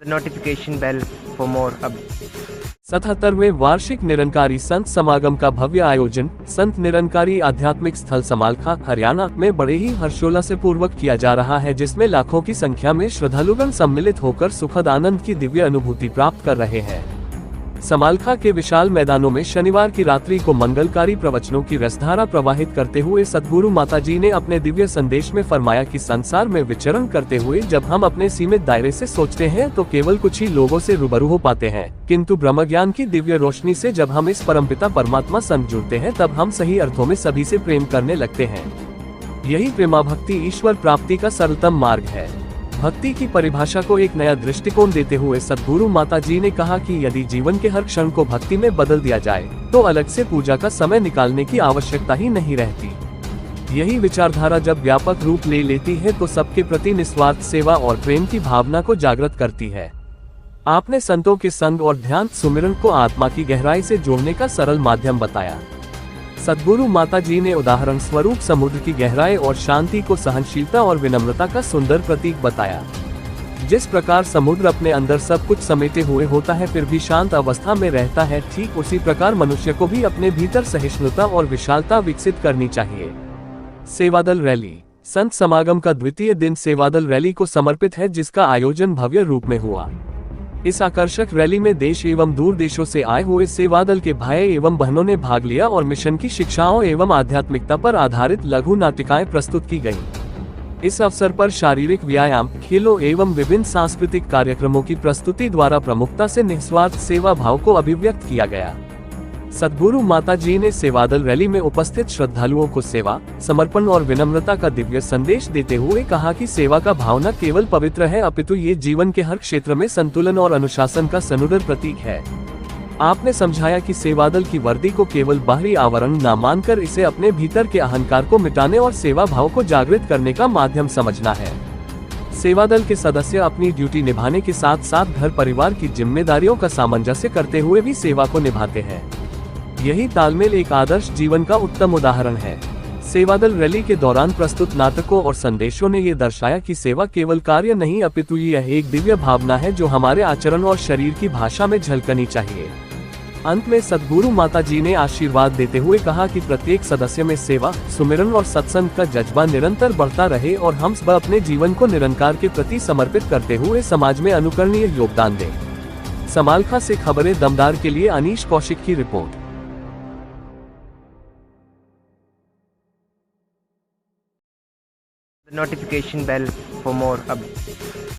the notification bell for more updates. 77वें वार्षिक निरंकारी संत समागम का भव्य आयोजन संत निरंकारी आध्यात्मिक स्थल समालखा हरियाणा में बड़े ही हर्षोल्लास से पूर्वक किया जा रहा है, जिसमें लाखों की संख्या में श्रद्धालुगण सम्मिलित होकर सुखद आनंद की दिव्य अनुभूति प्राप्त कर रहे हैं। समालखा के विशाल मैदानों में शनिवार की रात्रि को मंगलकारी प्रवचनों की रसधारा प्रवाहित करते हुए सद्गुरु माताजी ने अपने दिव्य संदेश में फरमाया कि संसार में विचरण करते हुए जब हम अपने सीमित दायरे से सोचते हैं तो केवल कुछ ही लोगों से रूबरू हो पाते हैं, किंतु ब्रह्म ज्ञान की दिव्य रोशनी से जब हम इस परमपिता परमात्मा संग जुड़ते हैं तब हम सही अर्थों में सभी से प्रेम करने लगते हैं। यही प्रेमा भक्ति ईश्वर प्राप्ति का सरलतम मार्ग है। भक्ति की परिभाषा को एक नया दृष्टिकोण देते हुए सद्गुरु माताजी ने कहा कि यदि जीवन के हर क्षण को भक्ति में बदल दिया जाए तो अलग से पूजा का समय निकालने की आवश्यकता ही नहीं रहती। यही विचारधारा जब व्यापक रूप ले लेती है तो सबके प्रति निस्वार्थ सेवा और प्रेम की भावना को जागृत करती है। आपने संतों के संग और ध्यान सुमिरन को आत्मा की गहराई से जोड़ने का सरल माध्यम बताया। सद्गुरु माताजी ने उदाहरण स्वरूप समुद्र की गहराई और शांति को सहनशीलता और विनम्रता का सुंदर प्रतीक बताया। जिस प्रकार समुद्र अपने अंदर सब कुछ समेटे हुए होता है फिर भी शांत अवस्था में रहता है, ठीक उसी प्रकार मनुष्य को भी अपने भीतर सहिष्णुता और विशालता विकसित करनी चाहिए। सेवादल रैली। संत समागम का द्वितीय दिन सेवादल रैली को समर्पित है, जिसका आयोजन भव्य रूप में हुआ। इस आकर्षक रैली में देश एवं दूर देशों से आए हुए सेवादल के भाई एवं बहनों ने भाग लिया और मिशन की शिक्षाओं एवं आध्यात्मिकता पर आधारित लघु नाटिकाएं प्रस्तुत की गईं। इस अवसर पर शारीरिक व्यायाम, खेलों एवं विभिन्न सांस्कृतिक कार्यक्रमों की प्रस्तुति द्वारा प्रमुखता से निस्वार्थ सेवा भाव को अभिव्यक्त किया गया। सद्गुरु माताजी ने सेवादल रैली में उपस्थित श्रद्धालुओं को सेवा, समर्पण और विनम्रता का दिव्य संदेश देते हुए कहा कि सेवा का भाव न केवल पवित्र है अपितु ये जीवन के हर क्षेत्र में संतुलन और अनुशासन का सुंदर प्रतीक है। आपने समझाया कि सेवादल की वर्दी को केवल बाहरी आवरण न मानकर इसे अपने भीतर के अहंकार को मिटाने और सेवा भाव को जागृत करने का माध्यम समझना है। सेवादल के सदस्य अपनी ड्यूटी निभाने के साथ साथ घर परिवार की जिम्मेदारियों का सामंजस्य करते हुए भी सेवा को निभाते हैं। यही तालमेल एक आदर्श जीवन का उत्तम उदाहरण है। सेवादल रैली के दौरान प्रस्तुत नाटकों और संदेशों ने ये दर्शाया कि सेवा केवल कार्य नहीं अपितु यह एक दिव्य भावना है जो हमारे आचरण और शरीर की भाषा में झलकनी चाहिए। अंत में सद्गुरु माताजी ने आशीर्वाद देते हुए कहा कि प्रत्येक सदस्य में सेवा, सुमिरन और सत्संग का जज्बा निरंतर बढ़ता रहे और हम सब अपने जीवन को निरंकार के प्रति समर्पित करते हुए समाज में अनुकरणीय योगदान दें। समालखा से खबरें दमदार के लिए अनीश कौशिक की report. The notification bell for more updates.